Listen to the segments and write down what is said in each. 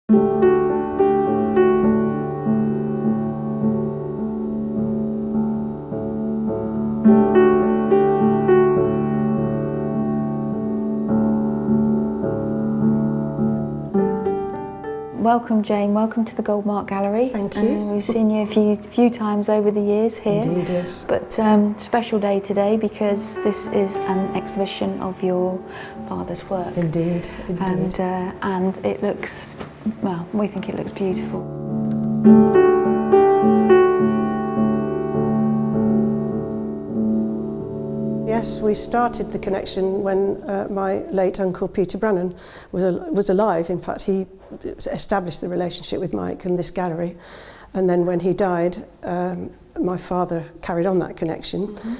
Welcome, Jane. Welcome to the Goldmark Gallery. Thank you. We've seen you a few times over the years here. Indeed, yes. But special day today because this is an exhibition of your father's work. Indeed, indeed. And it looks, well, we think it looks beautiful. Yes, we started the connection when my late uncle Peter Brannan was alive. In fact, he established the relationship with Mike and this gallery. And then when he died, my father carried on that connection. Mm-hmm.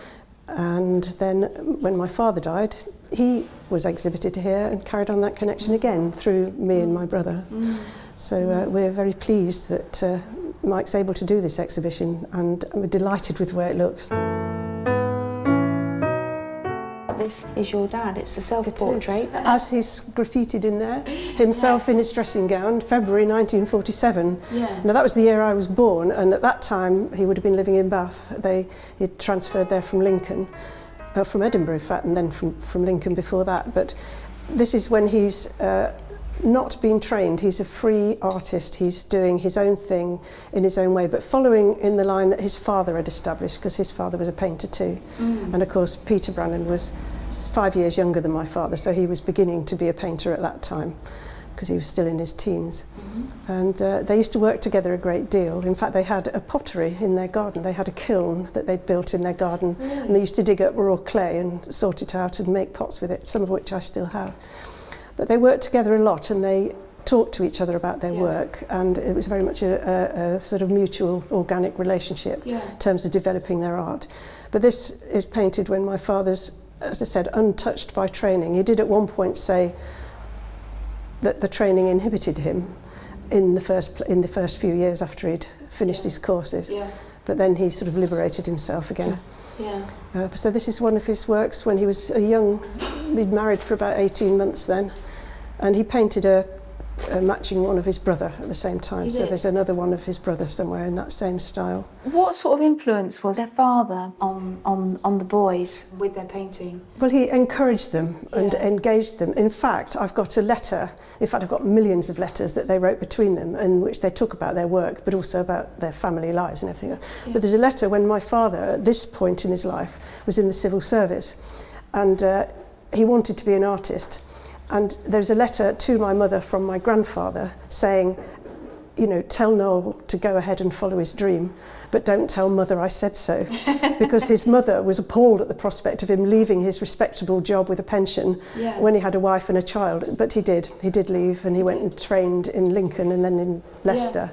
And then when my father died, he was exhibited here and carried on that connection again through me and my brother. Mm. So we're very pleased that Mike's able to do this exhibition, and we're delighted with the way it looks. This is your dad, it's a self-portrait. As he's graffitied in there, himself yes. in his dressing gown, February 1947. Yeah. Now that was the year I was born, and at that time he would have been living in Bath. He'd transferred there from Lincoln, from Edinburgh in fact, and then from Lincoln before that. But this is when he's not been trained. He's a free artist. He's doing his own thing in his own way, but following in the line that his father had established, because his father was a painter too. Mm. And of course Peter Brannan was 5 years younger than my father, so he was beginning to be a painter at that time because he was still in his teens. Mm-hmm. And they used to work together a great deal. In fact, they had a pottery in their garden. They had a kiln that they'd built in their garden. Really? And they used to dig up raw clay and sort it out and make pots with it, some of which I still have. But they worked together a lot, and they talked to each other about their work, and it was very much a sort of mutual organic relationship in terms of developing their art. But this is painted when my father's, as I said, untouched by training. He did at one point say that the training inhibited him in the first few years after he'd finished his courses. Yeah. But then he sort of liberated himself again. Yeah. So this is one of his works when he was he'd married for about 18 months then. And he painted a matching one of his brother at the same time. So there's another one of his brother somewhere in that same style. What sort of influence was their father on the boys with their painting? Well, he encouraged them and engaged them. In fact, I've got a letter, I've got millions of letters that they wrote between them in which they talk about their work, but also about their family lives and everything. Yeah. But there's a letter when my father, at this point in his life, was in the civil service, and he wanted to be an artist. And there's a letter to my mother from my grandfather saying, you know, tell Noel to go ahead and follow his dream, but don't tell mother I said so. Because his mother was appalled at the prospect of him leaving his respectable job with a pension when he had a wife and a child. But he did leave, and he went and trained in Lincoln and then in Leicester.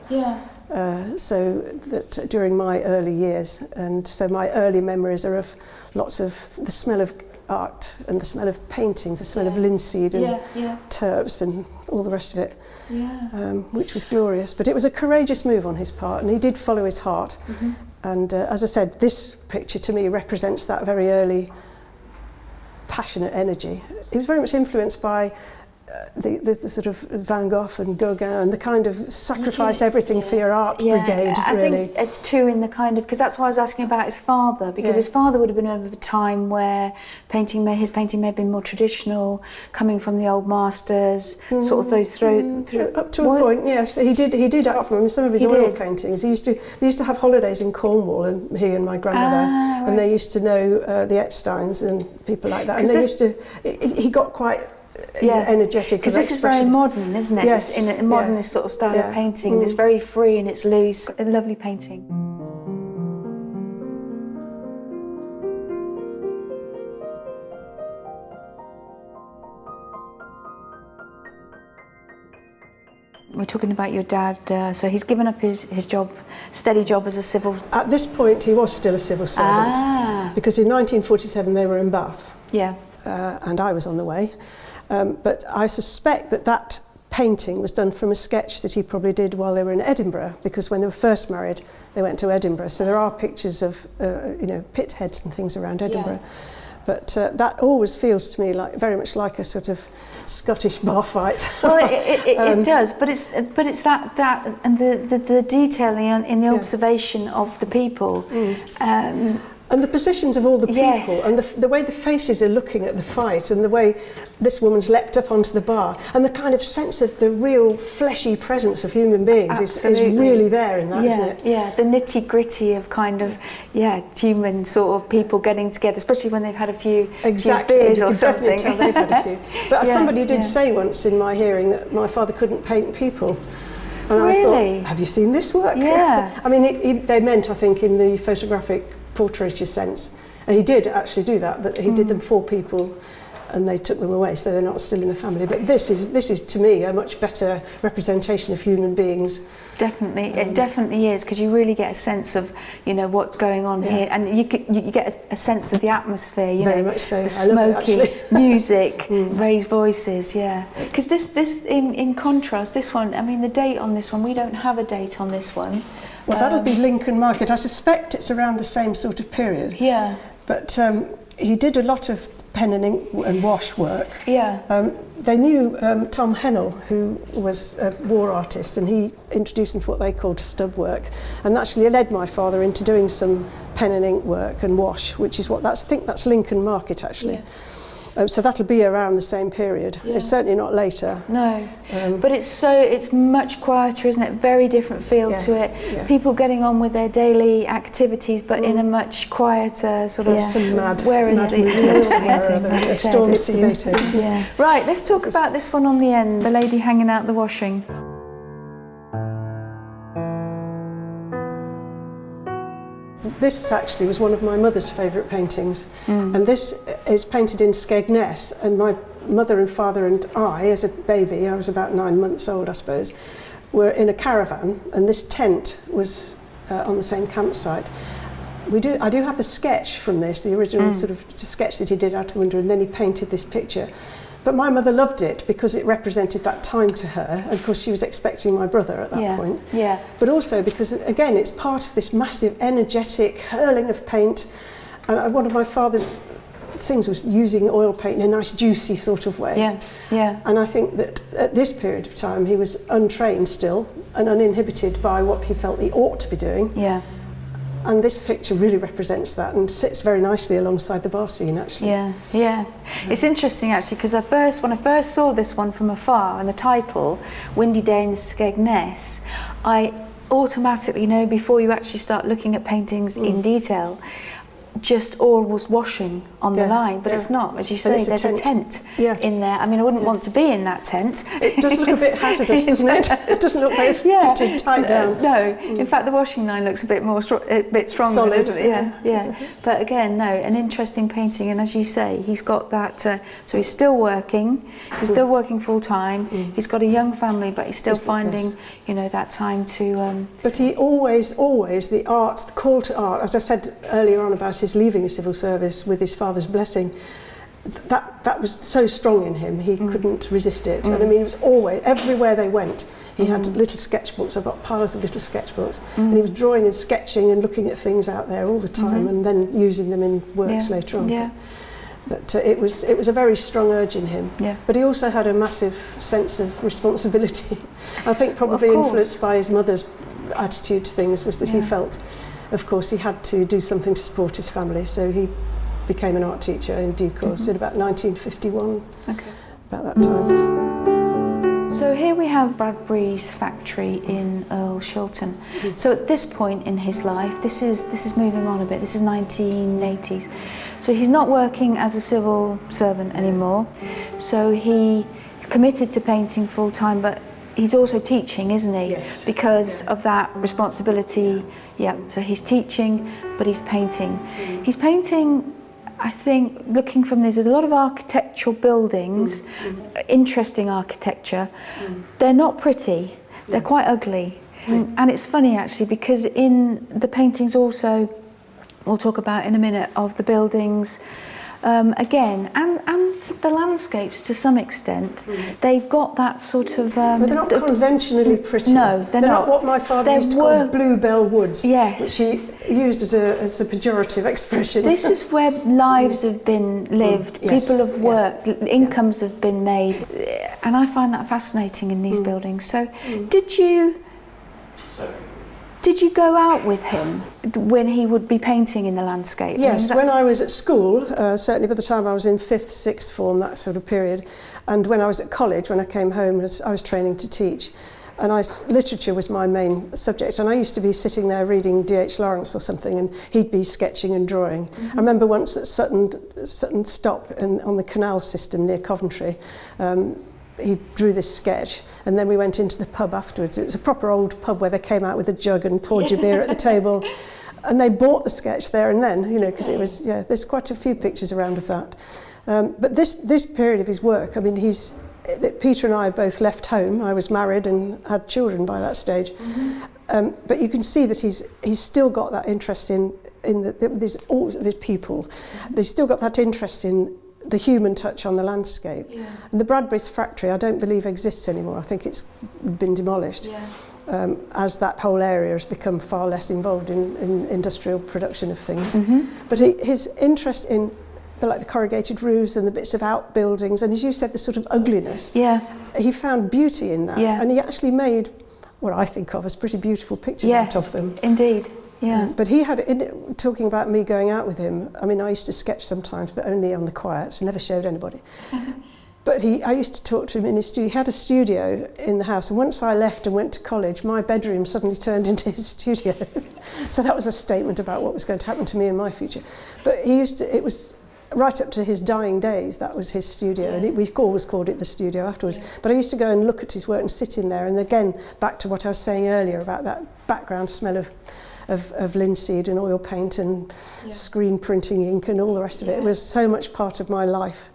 So that during my early years, and so my early memories are of lots of the smell of art and the smell of paintings, the smell of linseed and turps and all the rest of it, which was glorious. But it was a courageous move on his part, and he did follow his heart. Mm-hmm. And as I said, this picture to me represents that very early passionate energy. He was very much influenced by the sort of Van Gogh and Gauguin and the kind of sacrifice everything for your art brigade, I really. think it's too in the kind of, because that's why I was asking about his father, because his father would have been of a time where his painting may have been more traditional, coming from the old masters, sort of those through up to a point, yes. He did art from some of his oil paintings. They used to have holidays in Cornwall, and he and my grandmother, and they used to know the Epsteins and people like that. And he got quite energetic, because this is very modern, isn't it? Yes, in a modernist sort of style of painting. It's very free and it's loose. A lovely painting. We're talking about your dad, so he's given up his job, steady job as a civil... At this point he was still a civil servant, because in 1947 they were in Bath, and I was on the way. But I suspect that painting was done from a sketch that he probably did while they were in Edinburgh, because when they were first married, they went to Edinburgh. So there are pictures of, pit heads and things around Edinburgh. But that always feels to me like very much like a sort of Scottish bar fight. Well, it does, but it's that and the detailing in the observation of the people. And the positions of all the people, Yes. and the way the faces are looking at the fight, and the way this woman's leapt up onto the bar, and the kind of sense of the real fleshy presence of human beings is really there in that, isn't it? Yeah, the nitty gritty of kind of human sort of people getting together, especially when they've had a few beers you or can something. definitely tell they've had a few. But somebody did say once in my hearing that my father couldn't paint people. And I thought, have you seen this work? Yeah. I mean, they meant, I think, in the photographic portraiture sense, and he did actually do that, but he did them for people and they took them away, so they're not still in the family. But this is to me a much better representation of human beings. Definitely, it definitely is, because you really get a sense of, you know, what's going on here, and you get a sense of the atmosphere, you Very know, much so. the I love smoky it, music, raised voices, because this in contrast, this one, I mean, the date on this one, we don't have a date on this one. Well, that'll be Lincoln Market. I suspect it's around the same sort of period. Yeah. But he did a lot of pen and ink and wash work. Yeah. They knew Tom Hennell, who was a war artist, and he introduced them to what they called stub work, and actually led my father into doing some pen and ink work and wash, which is I think that's Lincoln Market actually. So that'll be around the same period. It's certainly not later. No, but it's much quieter, isn't it? Very different feel to it. Yeah. People getting on with their daily activities, but in a much quieter sort of. Some mad. Whereas mad the Stormzy Beethoven. Yeah. Right. Let's talk about this one on the end. The lady hanging out the washing. This actually was one of my mother's favourite paintings, and this is painted in Skegness, and my mother and father and I, as a baby, I was about 9 months old I suppose, were in a caravan, and this tent was on the same campsite. I do have the sketch from this, the original sort of sketch that he did out of the window, and then he painted this picture. But my mother loved it because it represented that time to her, and of course she was expecting my brother at that point. Yeah. But also because, again, it's part of this massive, energetic hurling of paint. And one of my father's things was using oil paint in a nice, juicy sort of way. Yeah, yeah. And I think that at this period of time, he was untrained still and uninhibited by what he felt he ought to be doing. Yeah. And this picture really represents that and sits very nicely alongside the bar scene, actually. Yeah, yeah. It's interesting, actually, because when I first saw this one from afar, and the title, Windy Day in Skegness, I automatically know, before you actually start looking at paintings in detail, just all was washing on the line, but it's not, as you say, there's a tent in there. I mean, I wouldn't want to be in that tent. It does look a bit hazardous, doesn't it? It doesn't look very fitted, tight down. No, in fact, the washing line looks a bit more a bit stronger, solid, doesn't it? Yeah. But again, no, an interesting painting, and as you say, he's got that. So he's still working. He's still working full time. He's got a young family, but he's still finding, you know, that time to. But he always, the call to art, as I said earlier on about his leaving the civil service with his father's blessing, that was so strong in him, he couldn't resist it. And I mean, it was always, everywhere they went, he had little sketchbooks. I've got piles of little sketchbooks, and he was drawing and sketching and looking at things out there all the time, and then using them in works later on. Yeah. But it was a very strong urge in him. Yeah. But he also had a massive sense of responsibility. I think probably influenced by his mother's attitude to things was that he felt, of course, he had to do something to support his family, so he became an art teacher in due course in about 1951, about that time. So here we have Bradbury's factory in Earl Shilton. So at this point in his life, this is moving on a bit, this is 1980s. So he's not working as a civil servant anymore, so he committed to painting full time, but he's also teaching, isn't he? Yes. Because of that responsibility. Yeah, so he's teaching, but he's painting. He's painting, I think, looking from there's a lot of architectural buildings, interesting architecture. They're not pretty, they're quite ugly. And it's funny, actually, because in the paintings also, we'll talk about in a minute, of the buildings, again, and the landscapes to some extent, they've got that sort of... but they're not conventionally pretty. No, they're not. What my father used to call bluebell woods, which he used as a pejorative expression. This is where lives have been lived, people have worked, incomes have been made, and I find that fascinating in these buildings. So did you go out with him when he would be painting in the landscape? Yes, when I was at school, certainly by the time I was in 5th, 6th form, that sort of period, and when I was at college, when I came home, I was training to teach, and literature was my main subject, and I used to be sitting there reading D.H. Lawrence or something, and he'd be sketching and drawing. I remember once at Sutton Stop on the canal system near Coventry, he drew this sketch, and then we went into the pub afterwards. It was a proper old pub where they came out with a jug and poured your beer at the table, and they bought the sketch there and then, you know, because it was, there's quite a few pictures around of that. But this period of his work, I mean, Peter and I both left home. I was married and had children by that stage. But you can see that he's still got that interest in these people. They've still got that interest in the human touch on the landscape. And the Bradbury's factory, I don't believe exists anymore. I think it's been demolished as that whole area has become far less involved in industrial production of things. But his interest in the corrugated roofs and the bits of outbuildings, and as you said, the sort of ugliness, he found beauty in that. And he actually made what I think of as pretty beautiful pictures out of them. Indeed. Yeah. But he had, talking about me going out with him, I mean, I used to sketch sometimes, but only on the quiet, never showed anybody. But I used to talk to him in his studio. He had a studio in the house, and once I left and went to college, my bedroom suddenly turned into his studio. So that was a statement about what was going to happen to me in my future. But it was right up to his dying days, that was his studio, and we always called it the studio afterwards. But I used to go and look at his work and sit in there, and again, back to what I was saying earlier about that background smell of linseed and oil paint and screen printing ink and all the rest of it. It was so much part of my life,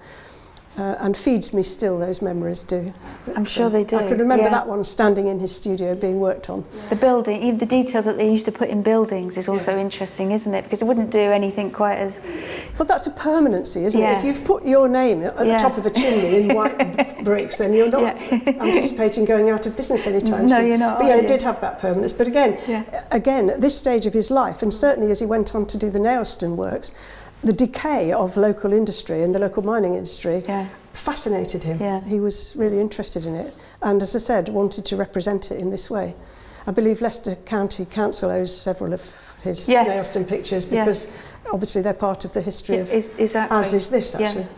and feeds me still, those memories do. But, I'm sure they do. I could remember that one standing in his studio being worked on. The building, even the details that they used to put in buildings is also interesting, isn't it? Because it wouldn't do anything quite as... But that's a permanency, isn't it? If you've put your name at the top of a chimney in white bricks, then you're not anticipating going out of business anytime soon. No, you're not. But it did have that permanence. But again, at this stage of his life, and certainly as he went on to do the Nailstone works, the decay of local industry and the local mining industry fascinated him. He was really interested in it, and as I said, wanted to represent it in this way. I believe Leicester County Council owes several of his Nailstone pictures because obviously they're part of the history of, exactly. as is this actually.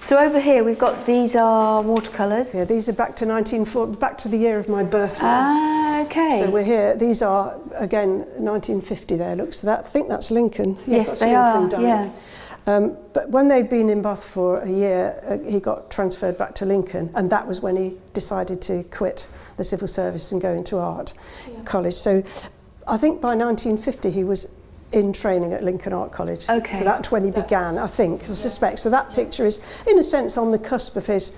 So over here we've got, these are watercolours. Yeah, these are back to the year of my birth. Okay. So we're here. These are again 1950. There, looks that. I think that's Lincoln. Yes, they are. Yeah. But when they'd been in Bath for a year, he got transferred back to Lincoln, and that was when he decided to quit the civil service and go into art college. So I think by 1950 he was in training at Lincoln Art College. Okay. So that's when he began, I think, I suspect. So that picture is, in a sense, on the cusp of his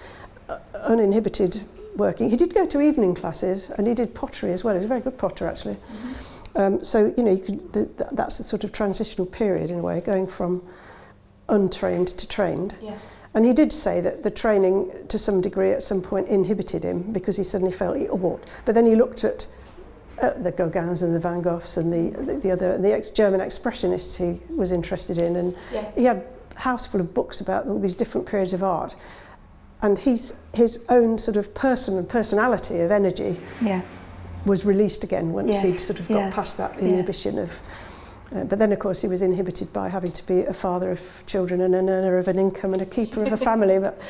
uninhibited working. He did go to evening classes, and he did pottery as well. He was a very good potter, actually. So, you know, that's the sort of transitional period, in a way, going from untrained to trained. Yes. And he did say that the training, to some degree, at some point, inhibited him, because he suddenly felt he ought. But then he looked at the Gauguins and the Van Goghs and the ex-German expressionists he was interested in, and he had a house full of books about all these different periods of art, and his own sort of personality of energy was released again once he sort of got past that inhibition of. But then, of course, he was inhibited by having to be a father of children and an earner of an income and a keeper of a family. But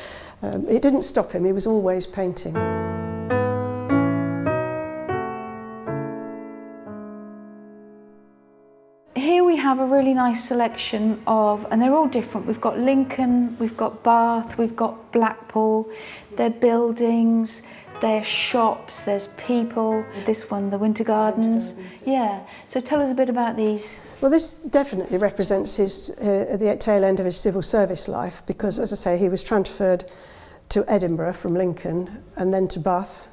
it didn't stop him. He was always painting. Here we have a really nice selection of, and they're all different. We've got Lincoln, we've got Bath, we've got Blackpool. They're buildings, they're shops, there's people. This one, the Winter Gardens. Yeah. So tell us a bit about these. Well, this definitely represents the tail end of his civil service life, because, as I say, he was transferred to Edinburgh from Lincoln, and then to Bath,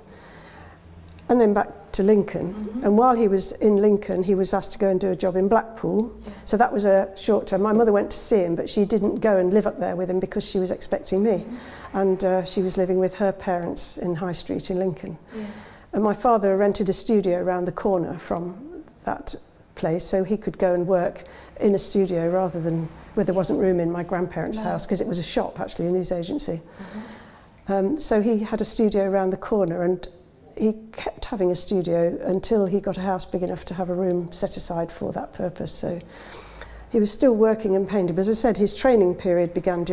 and then back to Lincoln, and while he was in Lincoln he was asked to go and do a job in Blackpool, so that was a short term. My mother went to see him, but she didn't go and live up there with him because she was expecting me, and she was living with her parents in High Street in Lincoln. And my father rented a studio around the corner from that place, so he could go and work in a studio rather than where there wasn't room in my grandparents' house, because it was a shop actually, a news agency. So he had a studio around the corner, and he kept having a studio until he got a house big enough to have a room set aside for that purpose. So he was still working and painting, but as I said, his training period began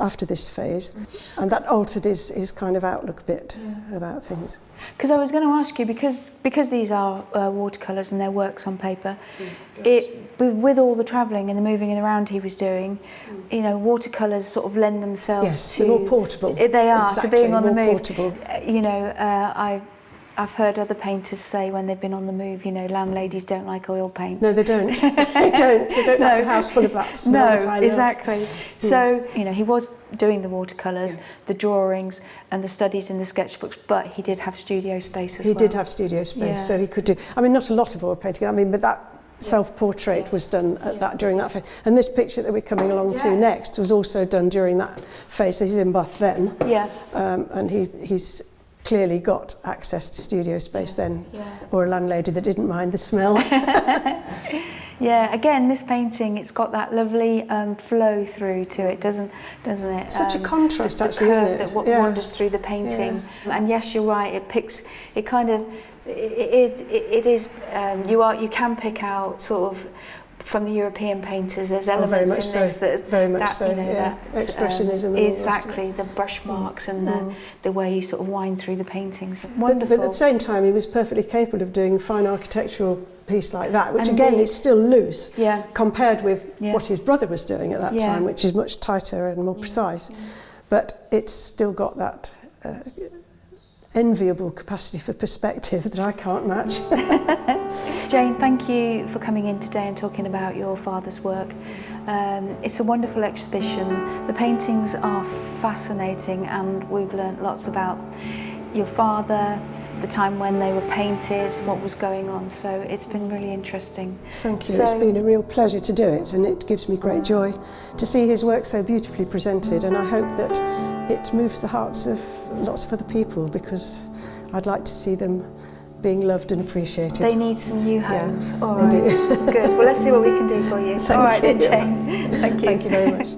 after this phase, and that altered his kind of outlook a bit about things. Because I was going to ask you, because these are watercolours and they're works on paper, with all the travelling and the moving around he was doing, you know, watercolours sort of lend themselves to... Yes, they're more portable. They are, exactly, to being on the move. Portable. You know, I've heard other painters say when they've been on the move, you know, landladies don't like oil paint. No, they don't. They don't like the house full of that smell that I love. Exactly. So, you know, he was doing the watercolours, the drawings and the studies in the sketchbooks, but he did have studio space as well. He did have studio space, so he could do... I mean, not a lot of oil painting, I mean, but that self-portrait was done at during that phase. And this picture that we're coming along to next was also done during that phase. So he's in Bath then. And he's clearly got access to studio space then, or a landlady that didn't mind the smell. Again, this painting, it's got that lovely flow through to it, doesn't it? Such a contrast, actually, curve isn't it? That wanders through the painting. And yes, you're right. It kind of, it is. You can pick out sort of. From the European painters, there's elements in this that very much so. You know, that expressionism. Exactly, the brush marks and the way you sort of wind through the paintings. Wonderful. But at the same time, he was perfectly capable of doing a fine architectural piece like that, which again is still loose compared with what his brother was doing at that time, which is much tighter and more precise. But it's still got that enviable capacity for perspective that I can't match. Jane, thank you for coming in today and talking about your father's work. It's a wonderful exhibition. The paintings are fascinating, and we've learnt lots about your father, the time when they were painted, what was going on, so it's been really interesting. Thank you. It's been a real pleasure to do it, and it gives me great joy to see his work so beautifully presented, and I hope that it moves the hearts of lots of other people, because I'd like to see them being loved and appreciated. They need some new homes. Yeah, all right. They do. Good. Well, let's see what we can do for you. Thank all right you. then, Jane. Thank you. Thank you very much.